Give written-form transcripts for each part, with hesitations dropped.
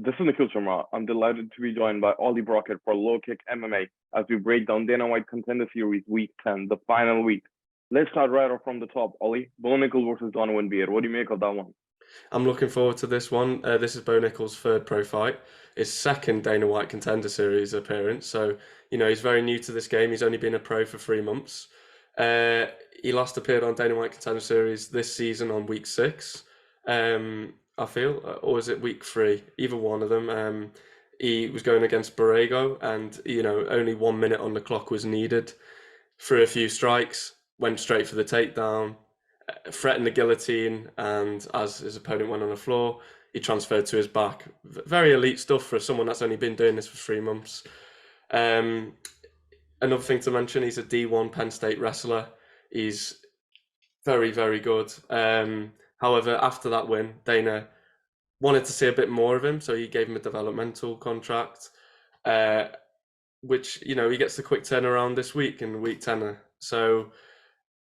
This is Nikhil Sharma. I'm delighted to be joined by Ollie Brockett for LowKickMMA as we break down Dana White Contender Series Week 10, the final week. Let's start right off from the top, Ollie. Bo Nickal versus Donavan. What do you make of that one? I'm looking forward to this one. This is Bo Nickal's third pro fight, his second Dana White Contender Series appearance. So, he's very new to this game. He's only been a pro for 3 months. He last appeared on Dana White Contender Series this season on week 6, I feel, or was it week 3? Either one of them. He was going against Borrego and, only 1 minute on the clock was needed. Threw a few strikes, went straight for the takedown, threatened the guillotine, and as his opponent went on the floor, he transferred to his back. Very elite stuff for someone that's only been doing this for 3 months. Another thing to mention, he's a D1 Penn State wrestler. He's very, very good. However, after that win, Dana wanted to see a bit more of him, so he gave him a developmental contract, which, he gets the quick turnaround this week in week 10. So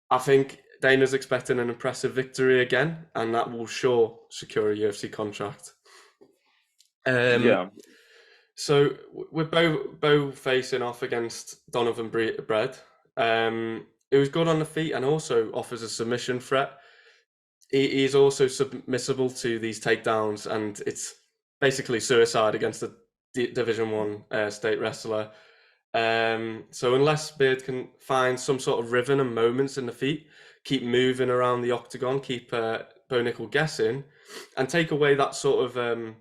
I think Dana's expecting an impressive victory again, and that will sure secure a UFC contract. So with Bo facing off against Donavan Bread, it was good on the feet and also offers a submission threat. He's also submissible to these takedowns, and it's basically suicide against a Division 1 state wrestler. So unless Beard can find some sort of rhythm and moments in the feet, keep moving around the octagon, keep Bo Nickal guessing, and take away that sort of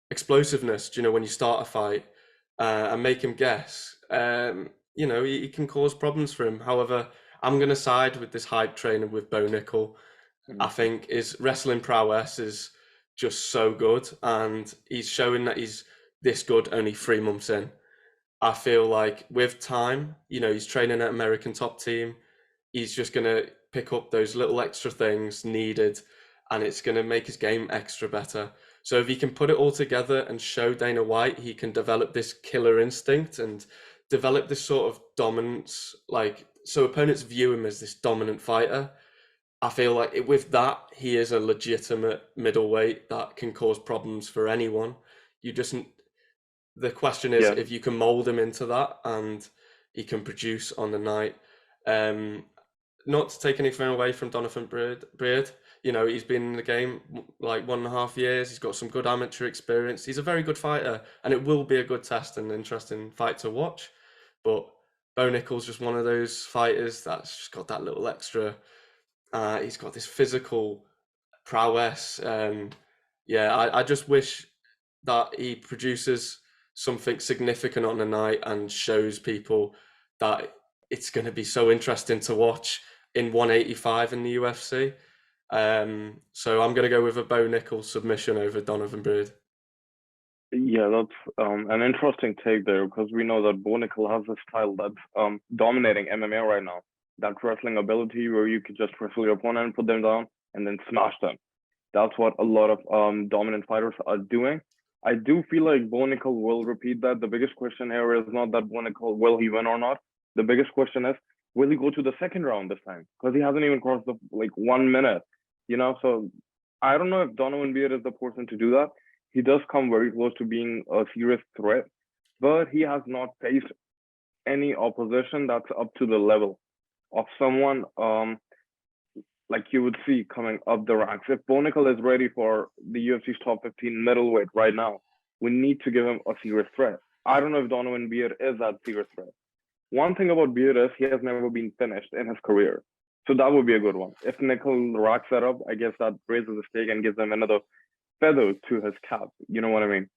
explosiveness, when you start a fight, and make him guess, he can cause problems for him. However, I'm going to side with this hype trainer with Bo Nickal. I think his wrestling prowess is just so good, and he's showing that he's this good only 3 months in. I feel like with time, he's training at American Top Team. He's just going to pick up those little extra things needed, and it's going to make his game extra better. So if he can put it all together and show Dana White he can develop this killer instinct and develop this sort of dominance, so opponents view him as this dominant fighter, I feel like with that, he is a legitimate middleweight that can cause problems for anyone. The question is if you can mold him into that and he can produce on the night. Not to take anything away from Donavan Beard. He's been in the game like 1.5 years. He's got some good amateur experience. He's a very good fighter, and it will be a good test and interesting fight to watch. But Bo Nickal's just one of those fighters that's just got that little extra. He's got this physical prowess. I just wish that he produces something significant on the night and shows people that it's going to be so interesting to watch in 185 in the UFC. So I'm going to go with a Bo Nickal submission over Donavan Beard. Yeah, that's an interesting take there, because we know that Bo Nickal has a style that's dominating MMA right now. That wrestling ability where you could just wrestle your opponent, put them down, and then smash them. That's what a lot of dominant fighters are doing. I do feel like Bo Nickal will repeat that. The biggest question here is not that Bo Nickal will he win or not. The biggest question is, will he go to the second round this time? Because he hasn't even crossed the 1 minute, So I don't know if Donavan Beard is the person to do that. He does come very close to being a serious threat, but he has not faced any opposition that's up to the level of someone like you would see coming up the ranks. If Bo Nickal is ready for the UFC's top 15 middleweight right now, we need to give him a serious threat. I don't know if Donavan Beard is that serious threat. One thing about Beard is he has never been finished in his career. So that would be a good one. If Nickal racks that up, I guess that raises the stake and gives him another feather to his cap. You know what I mean?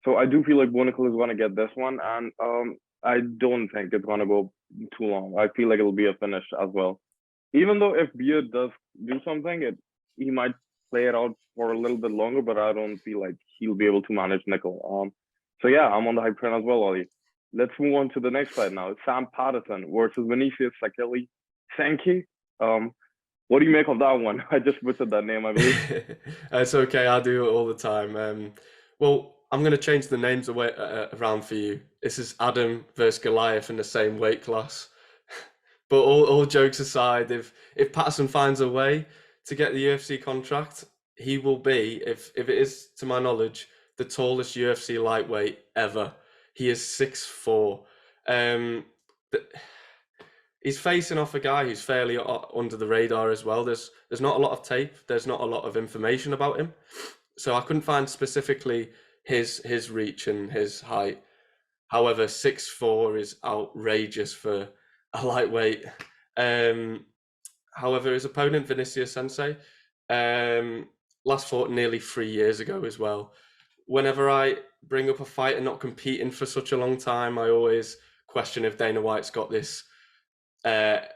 So I do feel like Bo Nickal is going to get this one. And I don't think it's going to go too long. I feel like it'll be a finish as well. Even though if Beard does do something, he might play it out for a little bit longer, but I don't feel like he'll be able to manage Nickal. So yeah, I'm on the hype train as well, Ollie. Let's move on to the next fight now. It's Sam Patterson versus Vinicius Cenci. What do you make of that one? I just butchered that name, I believe. It's okay. I do it all the time. Well, I'm going to change the names around for you. This is Adam versus Goliath in the same weight class. But all jokes aside, if Patterson finds a way to get the UFC contract, he will be, if it is to my knowledge, the tallest UFC lightweight ever. He is 6'4". He's facing off a guy who's fairly under the radar as well. There's not a lot of tape. There's not a lot of information about him. So I couldn't find specifically his reach and his height. However, 6'4" is outrageous for a lightweight. However, his opponent, Vinicius Cenci, last fought nearly 3 years ago as well. Whenever I bring up a fighter not competing for such a long time, I always question if Dana White's got this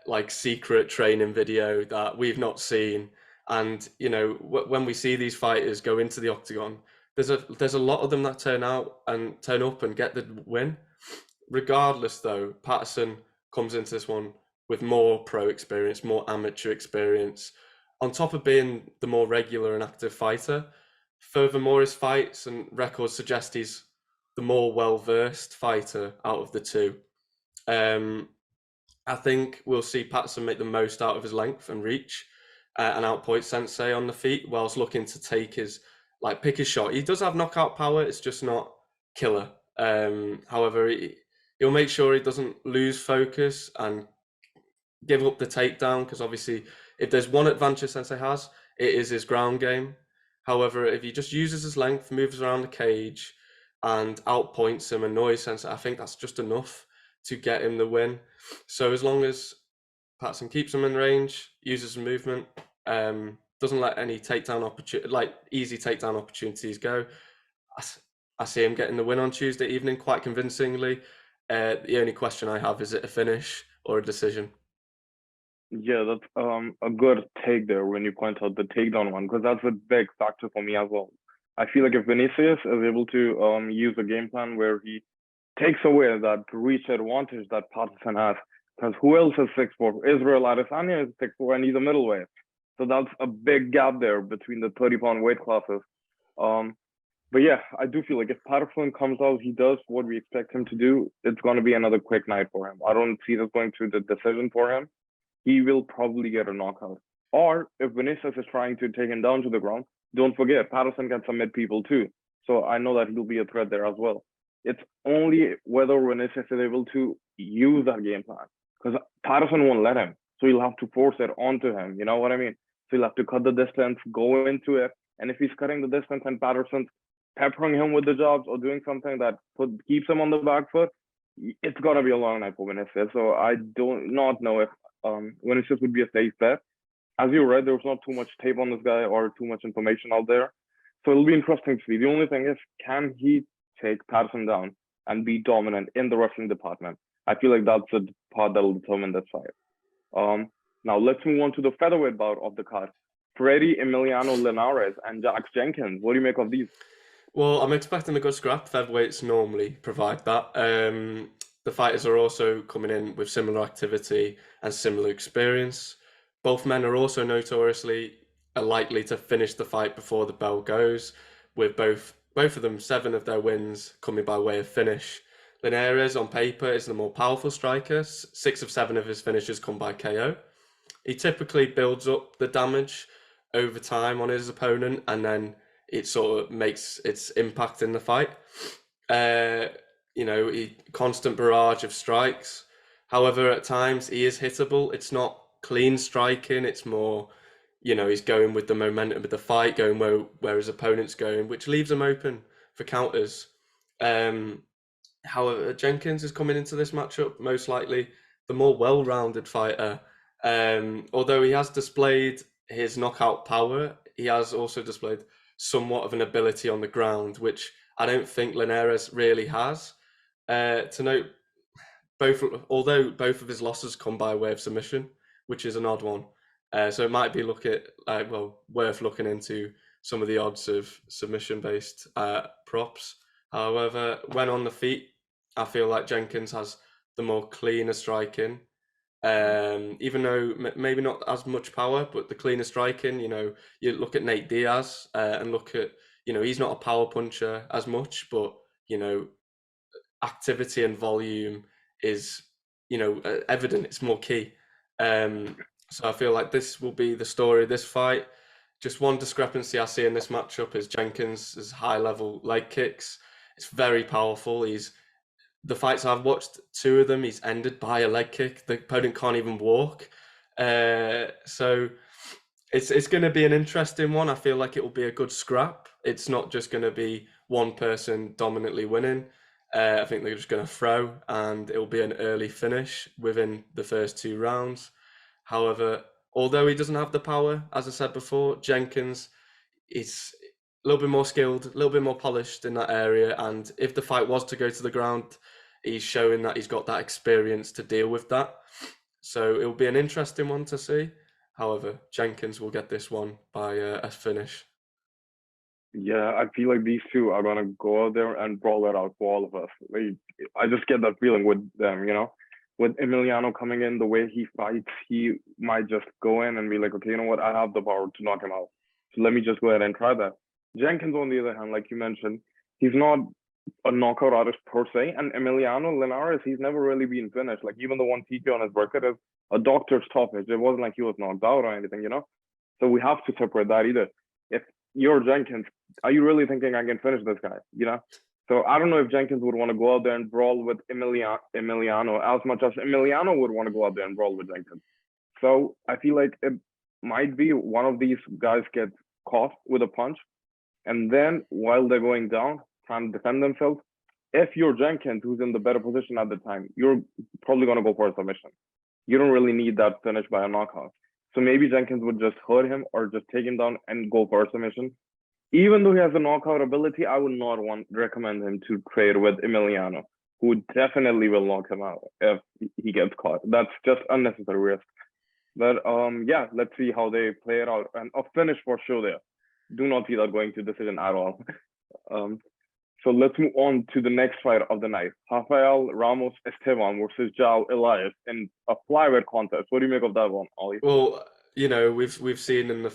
like secret training video that we've not seen. And you know, when we see these fighters go into the octagon, there's a lot of them that turn up and get the win. Regardless, though, Patterson comes into this one with more pro experience, more amateur experience, on top of being the more regular and active fighter. Furthermore, his fights and records suggest he's the more well-versed fighter out of the two. I think we'll see Patterson make the most out of his length and reach and outpoint Cenci on the feet, whilst looking to take pick his shot. He does have knockout power, it's just not killer. However, he'll make sure he doesn't lose focus and give up the takedown, because obviously if there's one advantage Cenci has, it is his ground game. However, if he just uses his length, moves around the cage and outpoints him, annoys Cenci, I think that's just enough to get him the win. So as long as Patterson keeps him in range, uses his movement, doesn't let any easy takedown opportunities go, I see him getting the win on Tuesday evening quite convincingly. The only question I have, is it a finish or a decision? Yeah, that's a good take there when you point out the takedown one, because that's a big factor for me as well. I feel like if Vinicius is able to use a game plan where he takes away that reach advantage that Patterson has, because who else is 6'4"? Israel Adesanya is 6'4" and he's a middleweight. So that's a big gap there between the 30-pound weight classes. But yeah, I do feel like if Patterson comes out, he does what we expect him to do, it's going to be another quick night for him. I don't see this going to the decision for him. He will probably get a knockout. Or if Vinicius is trying to take him down to the ground, don't forget, Patterson can submit people too. So I know that he'll be a threat there as well. It's only whether Vinicius is able to use that game plan, because Patterson won't let him. So he'll have to force it onto him. You know what I mean? So he'll have to cut the distance, go into it. And if he's cutting the distance and Patterson's peppering him with the jobs or doing something that keeps him on the back foot, it's going to be a long night for Vinicius. So I do not know if Vinicius would be a safe bet. As you read, there was not too much tape on this guy or too much information out there. So it'll be interesting to see. The only thing is, can he take Patterson down and be dominant in the wrestling department? I feel like that's the part that will determine this fight. Now let's move on to the featherweight bout of the card. Emiliano Linares and Jax Jenkins. What do you make of these? Well, I'm expecting a good scrap. Featherweights normally provide that. The fighters are also coming in with similar activity and similar experience. Both men are also notoriously likely to finish the fight before the bell goes, with both of them 7 of their wins coming by way of finish. Linares, on paper, is the more powerful striker. 6 of 7 of his finishes come by KO. He typically builds up the damage over time on his opponent, and then it sort of makes its impact in the fight. Constant barrage of strikes. However, at times he is hittable. It's not clean striking. It's more, he's going with the momentum of the fight, going where his opponent's going, which leaves him open for counters. However, Jenkins is coming into this matchup most likely the more well-rounded fighter. Although he has displayed his knockout power, he has also displayed somewhat of an ability on the ground, which I don't think Linares really has. To note, although both of his losses come by way of submission, which is an odd one. So it might be worth looking into some of the odds of submission-based props. However, when on the feet, I feel like Jenkins has the more cleaner striking. Even though maybe not as much power, but the cleaner striking, you look at Nate Diaz and look at, he's not a power puncher as much, but, activity and volume is, evident. It's more key. So I feel like this will be the story of this fight. just one discrepancy I see in this matchup is Jenkins' high-level leg kicks. It's very powerful. The fights I've watched, 2 of them, he's ended by a leg kick. The opponent can't even walk. So it's going to be an interesting one. I feel like it will be a good scrap. It's not just going to be one person dominantly winning. I think they're just going to throw, and it will be an early finish within the first 2 rounds. However, although he doesn't have the power, as I said before, Jenkins is a little bit more skilled, a little bit more polished in that area. And if the fight was to go to the ground, he's showing that he's got that experience to deal with that. So it'll be an interesting one to see. However, Jenkins will get this one by a finish. Yeah, I feel like these 2 are gonna go out there and brawl it out for all of us. Like, I just get that feeling with them, you know. With Emiliano coming in, the way he fights, he might just go in and be like, okay, you know what, I have the power to knock him out. So let me just go ahead and try that. Jenkins, on the other hand, like you mentioned, he's not a knockout artist per se. And Emiliano Linares, he's never really been finished. Like, even the one TK on his Brockett is a doctor's stoppage. It wasn't like he was knocked out or anything, you know. So we have to separate that either. If you're Jenkins, are you really thinking I can finish this guy? You know? So I don't know if Jenkins would want to go out there and brawl with Emiliano as much as Emiliano would want to go out there and brawl with Jenkins. So I feel like it might be one of these guys gets caught with a punch, and then while they're going down, trying to defend themselves, if you're Jenkins, who's in the better position at the time, you're probably going to go for a submission. You don't really need that finish by a knockout. So maybe Jenkins would just hurt him or just take him down and go for a submission. Even though he has a knockout ability, I would not recommend him to trade with Emiliano, who definitely will knock him out if he gets caught. That's just unnecessary risk. But yeah, let's see how they play it out. And a finish for sure there. Do not see that going to decision at all. So let's move on to the next fight of the night. Rafael Ramos Estevam versus João Elias in a flyweight contest. What do you make of that one, Ollie? Well, you know, we've seen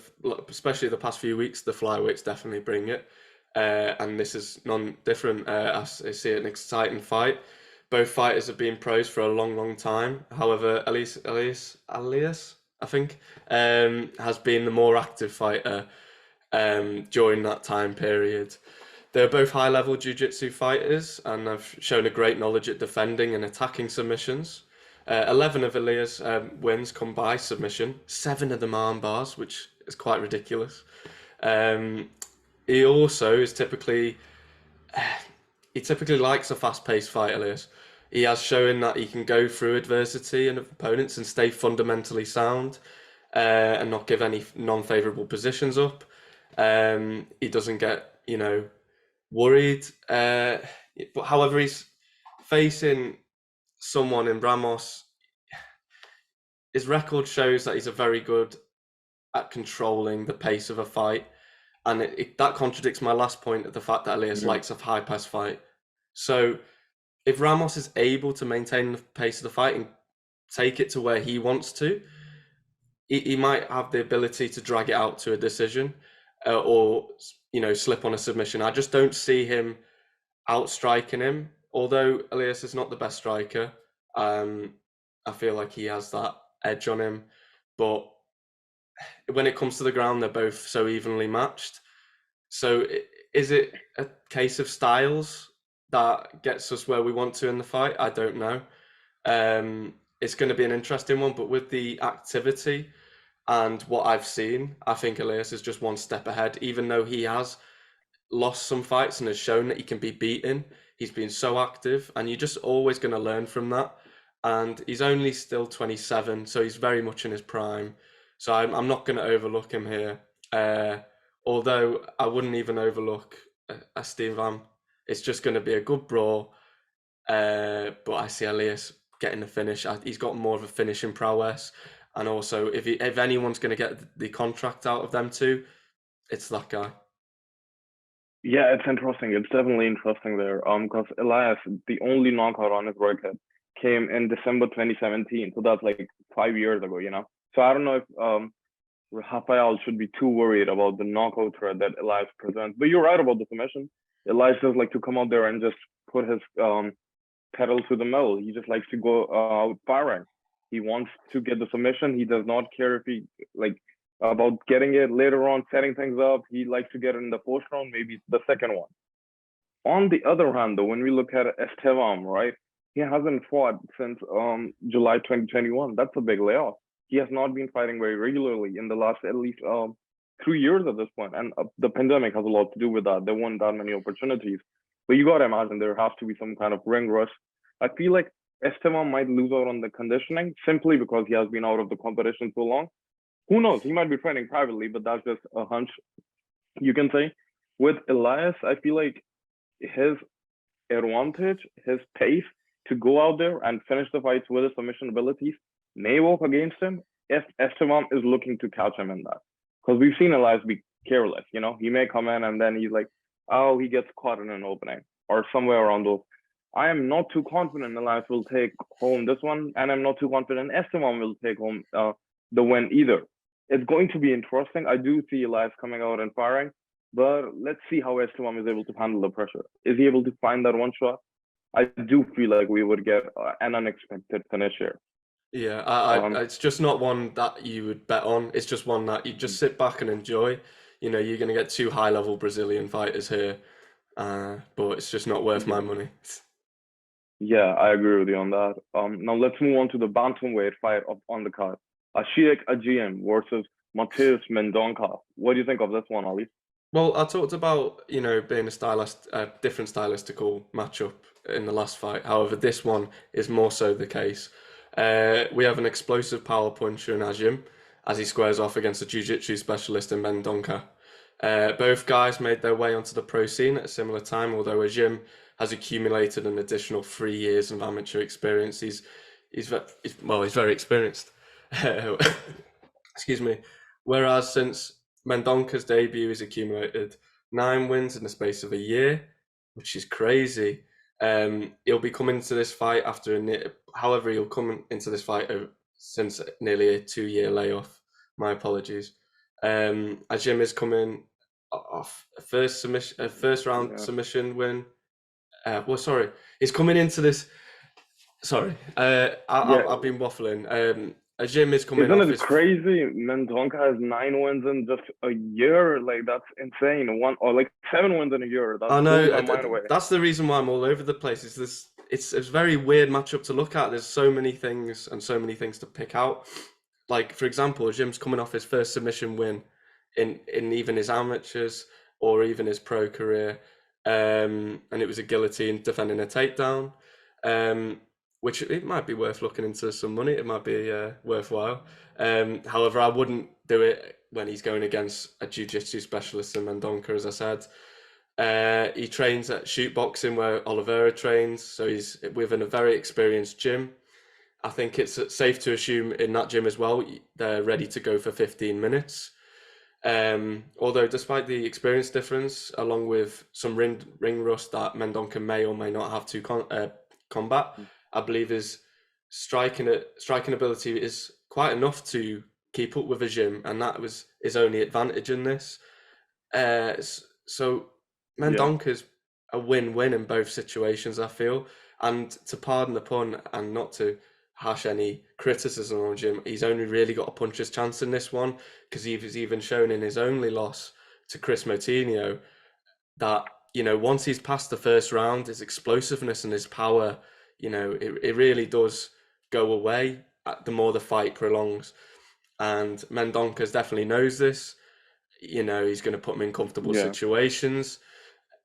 especially the past few weeks, the flyweights definitely bring it. And this is none different. I see an exciting fight. Both fighters have been pros for a long, long time. However, Elias, I think, has been the more active fighter during that time period. They're both high-level jiu-jitsu fighters and have shown a great knowledge at defending and attacking submissions. 11 of Elias' wins come by submission, 7 of them arm bars, which is quite ridiculous. He also is typically likes a fast-paced fight, Elias. He has shown that he can go through adversity and opponents and stay fundamentally sound and not give any non-favourable positions up. He doesn't get, worried. But however, he's facing someone in Ramos. His record shows that he's a very good at controlling the pace of a fight. And that contradicts my last point of the fact that Elias likes a high pace fight. So if Ramos is able to maintain the pace of the fight and take it to where he wants to, he might have the ability to drag it out to a decision or slip on a submission. I just don't see him outstriking him. Although Elias is not the best striker, I feel like he has that edge on him. But when it comes to the ground, they're both so evenly matched. So is it a case of styles that gets us where we want to in the fight? I don't know. It's going to be an interesting one, but with the activity and what I've seen, I think Elias is just one step ahead. Even though he has lost some fights and has shown that he can be beaten, he's been so active, and you're just always going to learn from that. And he's only still 27, so he's very much in his prime. So I'm not going to overlook him here. Although I wouldn't even overlook Estevam. It's just going to be a good brawl. But I see Elias getting the finish. He's got more of a finishing prowess. And also, if anyone's going to get the contract out of them two, it's that guy. Yeah, it's interesting. It's definitely interesting there. Because Elias, the only knockout on his record came in December 2017. So that's like 5 years ago, So I don't know if Rafael should be too worried about the knockout threat that Elias presents. But you're right about the submission. Elias does like to come out there and just put his pedal to the metal. He just likes to go out firing. He wants to get the submission. He does not care if about getting it later on, setting things up. He likes to get it in the first round, maybe the second one. On the other hand, though, when we look at Estevam, right, he hasn't fought since July 2021. That's a big layoff. He has not been fighting very regularly in the last at least 3 years at this point, and the pandemic has a lot to do with that. There weren't that many opportunities, but you got to imagine there has to be some kind of ring rust. I feel like Estevam might lose out on the conditioning simply because he has been out of the competition so long. Who knows? He might be training privately, but that's just a hunch, you can say. With Elias, I feel like his advantage, his pace to go out there and finish the fights with his submission abilities may work against him if Estevam is looking to catch him in that. Because we've seen Elias be careless, you know? He may come in and then he's like, oh, he gets caught in an opening or somewhere around those. I am not too confident Elias will take home this one, and I'm not too confident Estevam will take home the win either. It's going to be interesting. I do see Elias coming out and firing, but let's see how Estevam is able to handle the pressure. Is he able to find that one shot? I do feel like we would get an unexpected finish here. Yeah, it's just not one that you would bet on. It's just one that you just sit back and enjoy. You know, you're going to get two high-level Brazilian fighters here, but it's just not worth my money. Yeah, I agree with you on that. Now let's move on to the bantamweight fight on the card. Ashiek Ajim versus Mateus Mendonca. What do you think of this one, Ollie? Well, I talked about, you know, being a different stylistical matchup in the last fight. However, this one is more so the case. We have an explosive power puncher in Ajim as he squares off against a jiu-jitsu specialist in Mendonca. Both guys made their way onto the pro scene at a similar time, although Ajim has accumulated an additional 3 years of amateur experience. He's very experienced. Excuse me. Whereas since Mendonca's debut, he's accumulated 9 wins in the space of a year, which is crazy. He'll be coming to this fight however, he'll come into this fight since nearly a 2-year layoff. My apologies. Ajim is coming off a first round submission win. He's coming into this. Sorry, I've been waffling. Ajim is coming. Isn't it crazy? Mendonca has 9 wins in just a year. Like, that's insane. 7 wins in a year. That's I know. That's the reason why I'm all over the place. It's a very weird matchup to look at. There's so many things to pick out. Like, for example, Ajim's coming off his first submission win in even his amateurs or even his pro career, and it was a guillotine defending a takedown. Which it might be worth looking into some money. It might be worthwhile. However, I wouldn't do it when he's going against a jiu-jitsu specialist in Mendonca, as I said. He trains at shoot boxing where Oliveira trains, so he's within a very experienced gym. I think it's safe to assume in that gym as well, they're ready to go for 15 minutes. Although despite the experience difference, along with some ring rust that Mendonca may or may not have to combat, I believe his striking ability is quite enough to keep up with Ajim, and that was his only advantage in this. So Mendonca's a win-win in both situations, I feel. And to pardon the pun and not to hash any criticism on Ajim, he's only really got a puncher's chance in this one, because he was even shown in his only loss to Chris Moutinho that, you know, once he's past the first round, his explosiveness and his power, you know, it really does go away the more the fight prolongs. And Mendonca definitely knows this. You know, he's going to put him in comfortable situations,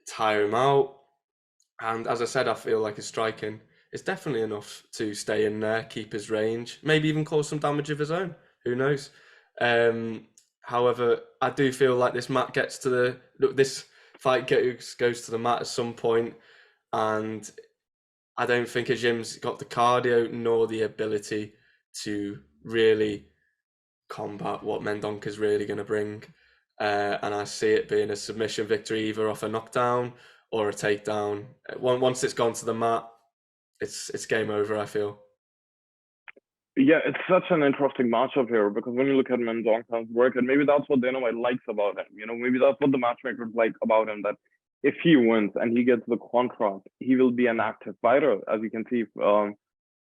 tire him out. And as I said, I feel like his striking is definitely enough to stay in there, keep his range, maybe even cause some damage of his own. Who knows? However, I do feel like this fight goes to the mat at some point, and I don't think Ajim's got the cardio nor the ability to really combat what Mendonca's really going to bring. And I see it being a submission victory, either off a knockdown or a takedown. Once it's gone to the mat, it's game over, I feel. Yeah, it's such an interesting matchup here, because when you look at Mendonca's work, and maybe that's what Dana White likes about him, you know, maybe that's what the matchmakers like about him, that if he wins and he gets the contract, he will be an active fighter, as you can see.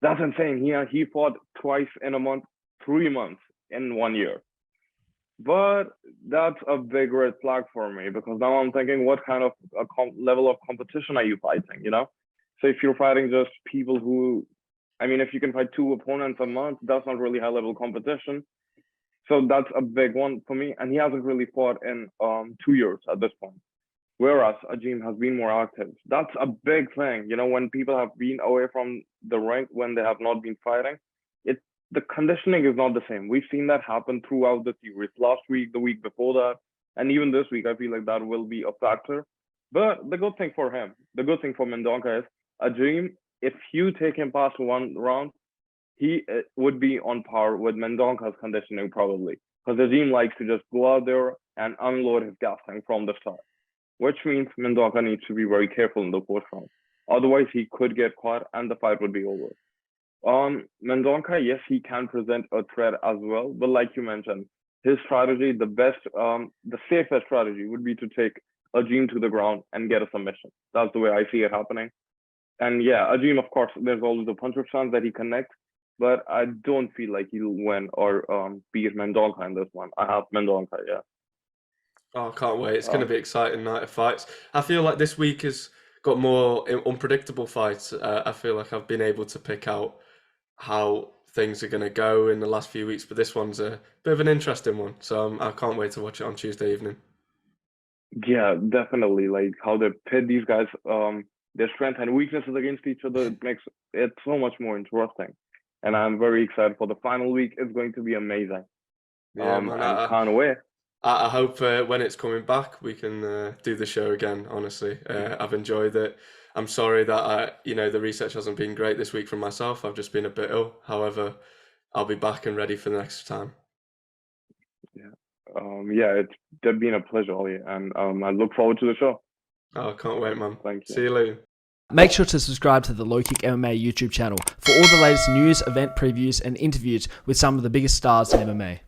That's insane. He fought twice in a month, 3 months in 1 year. But that's a big red flag for me because now I'm thinking, what kind of level of competition are you fighting? So if you're fighting just people who, I mean, if you can fight 2 opponents a month, that's not really high level competition. So that's a big one for me. And he hasn't really fought in 2 years at this point. Whereas Ajim has been more active. That's a big thing. When people have been away from the ring, when they have not been fighting, the conditioning is not the same. We've seen that happen throughout the series. Last week, the week before that, and even this week, I feel like that will be a factor. But the good thing for him, the good thing for Mendonca is Ajim, if you take him past 1 round, he would be on par with Mendonca's conditioning probably. Because Ajim likes to just go out there and unload his gas tank from the start, which means Mendonca needs to be very careful in the first round. Otherwise, he could get caught and the fight would be over. Mendonca, yes, he can present a threat as well, but like you mentioned, his strategy, the safest strategy would be to take Ajim to the ground and get a submission. That's the way I see it happening. And yeah, Ajim, of course, there's always a punch of chance that he connects, but I don't feel like he'll win or beat Mendonca in this one. I have Mendonca, yeah. Oh, I can't wait. It's going to be an exciting night of fights. I feel like this week has got more unpredictable fights. I feel like I've been able to pick out how things are going to go in the last few weeks, but this one's a bit of an interesting one. So I can't wait to watch it on Tuesday evening. Yeah, definitely. Like how they pit these guys, their strengths and weaknesses against each other makes it so much more interesting. And I'm very excited for the final week. It's going to be amazing. Yeah, man, I can't wait. I hope when it's coming back, we can do the show again, honestly. I've enjoyed it. I'm sorry that the research hasn't been great this week for myself. I've just been a bit ill. However, I'll be back and ready for the next time. Yeah, it's been a pleasure, Ollie, and I look forward to the show. Oh, I can't wait, man. Thank you. See you later. Make sure to subscribe to the LowKickMMA YouTube channel for all the latest news, event previews, and interviews with some of the biggest stars in MMA.